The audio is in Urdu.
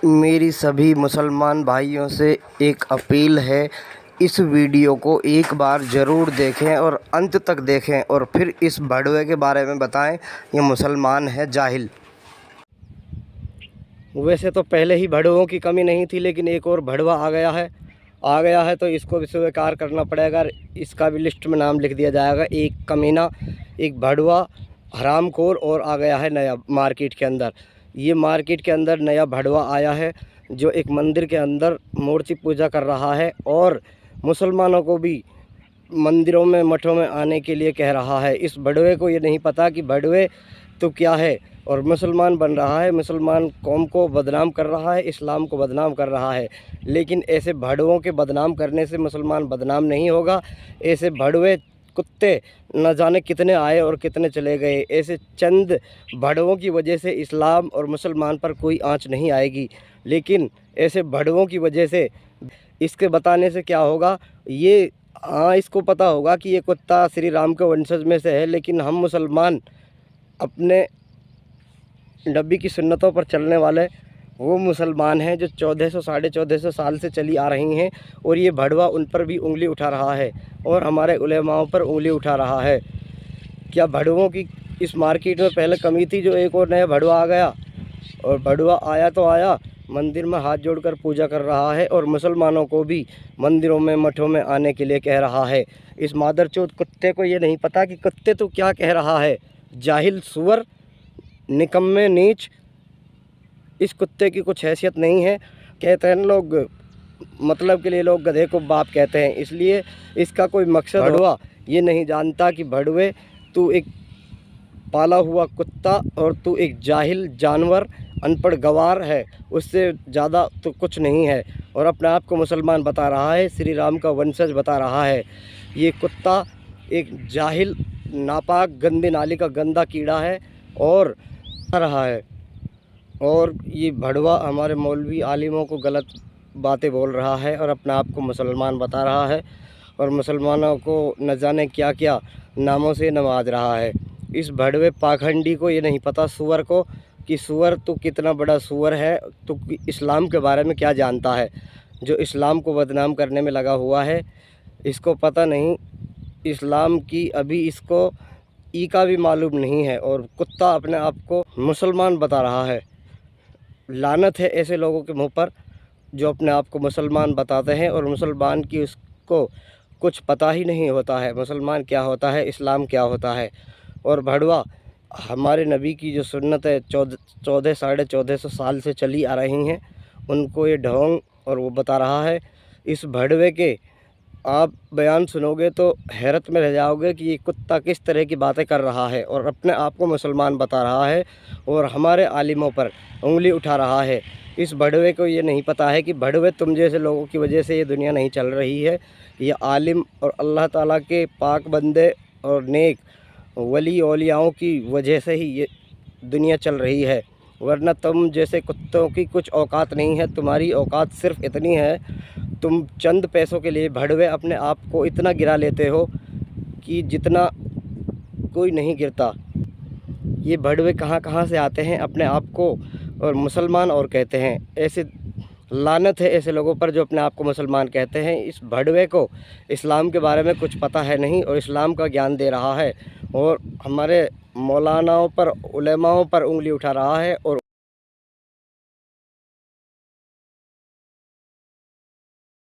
میری سبھی مسلمان بھائیوں سے ایک اپیل ہے، اس ویڈیو کو ایک بار ضرور دیکھیں اور انت تک دیکھیں اور پھر اس بھڑوے کے بارے میں بتائیں۔ یہ مسلمان ہے جاہل۔ ویسے تو پہلے ہی بھڑووں کی کمی نہیں تھی، لیکن ایک اور بھڑوا آ گیا ہے تو اس کو بھی سویکار کرنا پڑے گا۔ اس کا بھی لسٹ میں نام لکھ دیا جائے گا۔ ایک کمینہ، ایک بھڑوا حرام خور اور آ گیا ہے نیا مارکیٹ کے اندر۔ یہ مارکیٹ کے اندر نیا بھڑوا آیا ہے جو ایک مندر کے اندر مورتی پوجا کر رہا ہے اور مسلمانوں کو بھی مندروں میں مٹھوں میں آنے کے لیے کہہ رہا ہے۔ اس بھڑوے کو یہ نہیں پتہ کہ بھڑوے تو کیا ہے، اور مسلمان بن رہا ہے، مسلمان قوم کو بدنام کر رہا ہے، اسلام کو بدنام کر رہا ہے۔ لیکن ایسے بھڑووں کے بدنام کرنے سے مسلمان بدنام نہیں ہوگا۔ ایسے بھڑوے کتے نہ جانے کتنے آئے اور کتنے چلے گئے۔ ایسے چند بھڑووں کی وجہ سے اسلام اور مسلمان پر کوئی آنچ نہیں آئے گی، لیکن ایسے بھڑووں کی وجہ سے اس کے بتانے سے کیا ہوگا، یہ اس کو پتہ ہوگا کہ یہ کتا سری رام کے ونشج میں سے ہے، لیکن ہم مسلمان اپنے نبی کی سنتوں پر چلنے والے وہ مسلمان ہیں جو 1400 سال سے چلی آ رہی ہیں، اور یہ بھڑوا ان پر بھی انگلی اٹھا رہا ہے اور ہمارے علماؤں پر انگلی اٹھا رہا ہے۔ کیا بھڑووں کی اس مارکیٹ میں پہلے کمی تھی جو ایک اور نیا بھڑوا آ گیا؟ اور بھڑوا آیا تو آیا، مندر میں ہاتھ جوڑ کر پوجا کر رہا ہے اور مسلمانوں کو بھی مندروں میں مٹھوں میں آنے کے لیے کہہ رہا ہے۔ اس مادر چوت کتے کو یہ نہیں پتہ کہ کتے تو کیا کہہ رہا ہے۔ جاہل سور، نکمے نیچ، اس کتے کی کچھ حیثیت نہیں ہے۔ کہتے ہیں لوگ، مطلب کے لیے لوگ گدھے کو باپ کہتے ہیں، اس لیے اس کا کوئی مقصد بھڑوا یہ نہیں جانتا کہ بھڑوے تو ایک پالا ہوا کتا اور تو ایک جاہل جانور، ان پڑھ گوار ہے، اس سے زیادہ تو کچھ نہیں ہے، اور اپنے آپ کو مسلمان بتا رہا ہے، سری رام کا ونشج بتا رہا ہے۔ یہ کتا ایک جاہل، ناپاک، گندے نالی کا گندا کیڑا ہے اور رہا ہے، اور یہ بھڑوا ہمارے مولوی عالموں کو غلط باتیں بول رہا ہے اور اپنے آپ کو مسلمان بتا رہا ہے، اور مسلمانوں کو نہ جانے کیا کیا ناموں سے نواز رہا ہے۔ اس بھڑوے پاکھنڈی کو یہ نہیں پتہ، سور کو، کہ سور تو کتنا بڑا سور ہے، تو اسلام کے بارے میں کیا جانتا ہے، جو اسلام کو بدنام کرنے میں لگا ہوا ہے۔ اس کو پتہ نہیں اسلام کی، ابھی اس کو ای کا بھی معلوم نہیں ہے، اور کتا اپنے آپ کو مسلمان بتا رہا ہے۔ لعنت ہے ایسے لوگوں کے منہ پر جو اپنے آپ کو مسلمان بتاتے ہیں اور مسلمان کی اس کو کچھ پتہ ہی نہیں ہوتا ہے، مسلمان کیا ہوتا ہے، اسلام کیا ہوتا ہے۔ اور بھڑوا ہمارے نبی کی جو سنت ہے 1400 سال سے چلی آ رہی ہیں، ان کو یہ ڈھونگ اور وہ بتا رہا ہے۔ اس بھڑوے کے آپ بیان سنو گے تو حیرت میں رہ جاؤ گے کہ یہ کتا کس طرح کی باتیں کر رہا ہے اور اپنے آپ کو مسلمان بتا رہا ہے اور ہمارے عالموں پر انگلی اٹھا رہا ہے۔ اس بھڑوے کو یہ نہیں پتہ ہے کہ بھڑوے تم جیسے لوگوں کی وجہ سے یہ دنیا نہیں چل رہی ہے، یہ عالم اور اللہ تعالیٰ کے پاک بندے اور نیک ولی اولیاؤں کی وجہ سے ہی یہ دنیا چل رہی ہے، ورنہ تم جیسے کتوں کی کچھ اوقات نہیں ہے۔ تمہاری اوقات صرف اتنی ہے، تم چند پیسوں کے لیے بھڑوے اپنے آپ کو اتنا گرا لیتے ہو کہ جتنا کوئی نہیں گرتا۔ یہ بھڑوے کہاں سے آتے ہیں، اپنے آپ کو اور مسلمان اور کہتے ہیں۔ ایسے لعنت ہے ایسے لوگوں پر جو اپنے آپ کو مسلمان کہتے ہیں۔ اس بھڑوے کو اسلام کے بارے میں کچھ پتہ ہے نہیں اور اسلام کا گیان دے رہا ہے، اور ہمارے مولاناؤں پر، علماؤں پر انگلی اٹھا رہا ہے اور